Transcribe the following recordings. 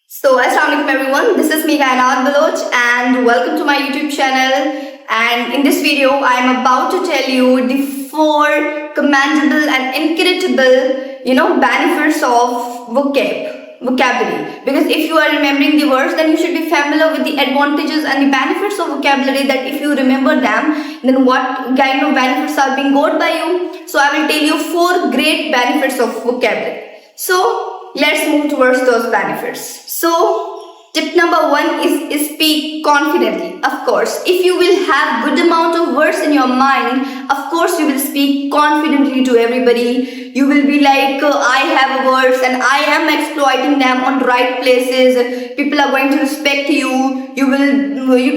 Assalamu alaikum everyone. This is me Kainat Baloch and welcome to my YouTube channel. And in this video, I am about to tell you the 4 commendable and incredible, benefits of vocabulary. Because if you are remembering the words, then you should be familiar with the advantages and the benefits of vocabulary. That if you remember them, then what kind of benefits are being got by you. So I will tell you 4 great benefits of vocabulary. So let's move towards those benefits. So tip number 1 is speak confidently. Of course, if you will have good amount of words in your mind, of course you will speak confidently to everybody. You will be like, I have words and I am exploiting them on right places. People are going to respect you. You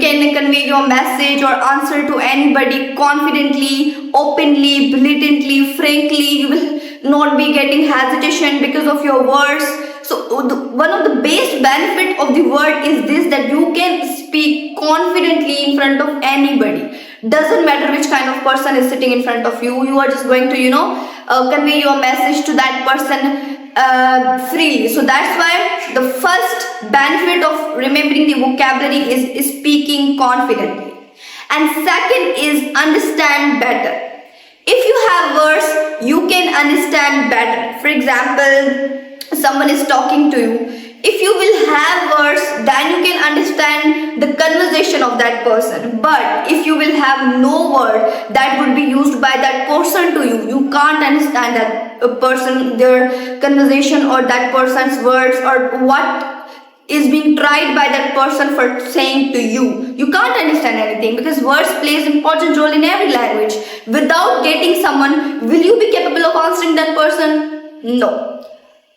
can convey your message or answer to anybody confidently, openly, blatantly, frankly. You will not be getting hesitation because of your words. So one of the best benefit of the word is this, that you can speak confidently in front of anybody. Doesn't matter which kind of person is sitting in front of you. You are just going to convey your message to that person freely. So that's why the first benefit of remembering the vocabulary is speaking confidently. And second is understand better. If you have words, you can understand better. For example, someone is talking to you. If you will have words, then you can understand the conversation of that person. But if you will have no word that would be used by that person to you, you can't understand that person, their conversation, or that person's words, or what is being tried by that person for saying to you. You can't understand anything, because words plays important role in every language. Without getting someone, will you be capable of answering that person? No.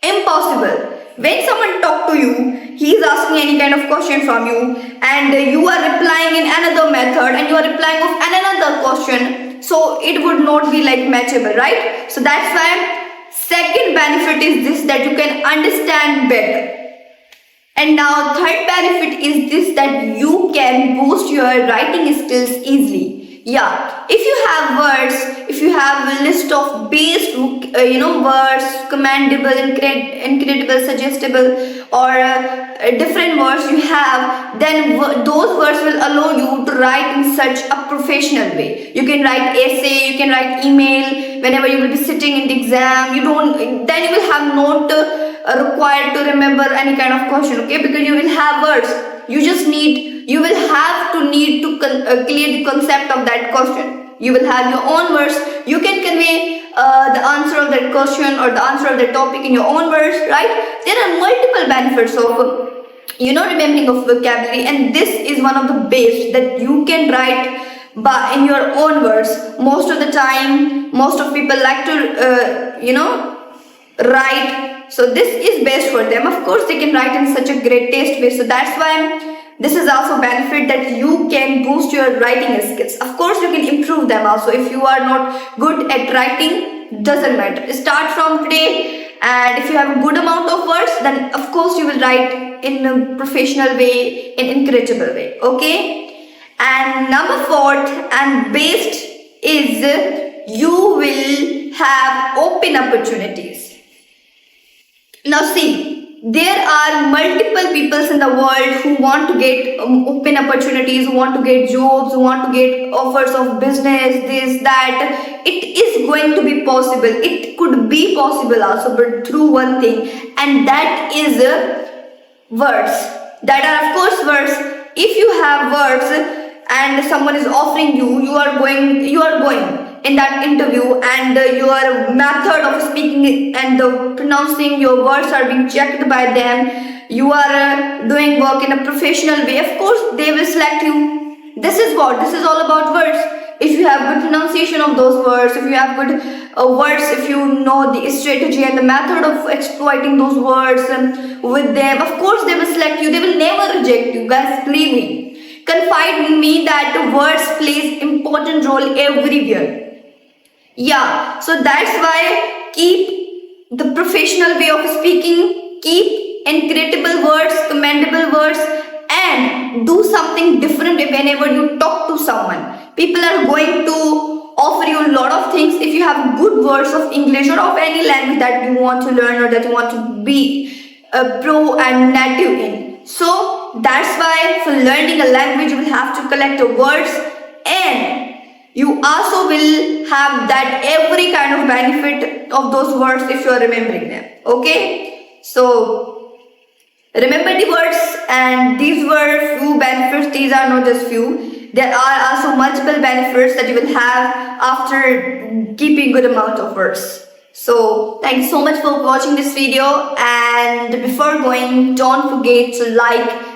Impossible. When someone talk to you, he is asking any kind of question from you, and you are replying in another method, and you are replying of another question, so it would not be like matchable, right? So that's why second benefit is this, that you can understand better. And now third benefit is this, that you can boost your writing skills easily. Yeah, if you have words, if you have a list of base, words, commendable, incredible, suggestible, or different words you have, then those words will allow you to write in such a professional way. You can write essay, you can write email whenever you will be sitting in the exam. Then you will have not required to remember any kind of question, okay? Because you will have words. You will have to clear the concept of that question. You will have your own words. You can convey the answer of that question or the answer of that topic in your own words, right? There are multiple benefits of remembering of vocabulary, and this is one of the best, that you can write in your own words. Most of the time, most of people like to write, so this is best for them. Of course, they can write in such a great taste way. So that's why this is also benefit, that you can boost your writing skills. Of course, you can improve them also. If you are not good at writing, doesn't matter. Start from today, and if you have a good amount of words, then of course you will write in a professional way, in incredible way. Okay. And number 4th and best is you will have open opportunities. Now see, there are multiple people in the world who want to get open opportunities, who want to get jobs, who want to get offers of business, this, that. It is going to be possible. It could be possible also, but through one thing, and that is words. That are of course words. If you have words and someone is offering you are going in that interview, and your method of speaking and pronouncing your words are being checked by them. You are doing work in a professional way. Of course, they will select you. This is all about words. If you have good pronunciation of those words, if you have good words, if you know the strategy and the method of exploiting those words with them, of course they will select you. They will never reject you, guys. Believe me. Confide in me that words plays important role everywhere. Yeah, so that's why keep the professional way of speaking, keep incredible words, commendable words, and do something different whenever you talk to someone. People are going to offer you a lot of things if you have good words of English or of any language that you want to learn or that you want to be pro and native in. So that's why for learning a language you will have to collect the words, and you also will have that every kind of benefit of those words if you are remembering them. Okay, so remember the words, and these were few benefits. These are not just few. There are also multiple benefits that you will have after keeping good amount of words. So thanks so much for watching this video, and before going, don't forget to like,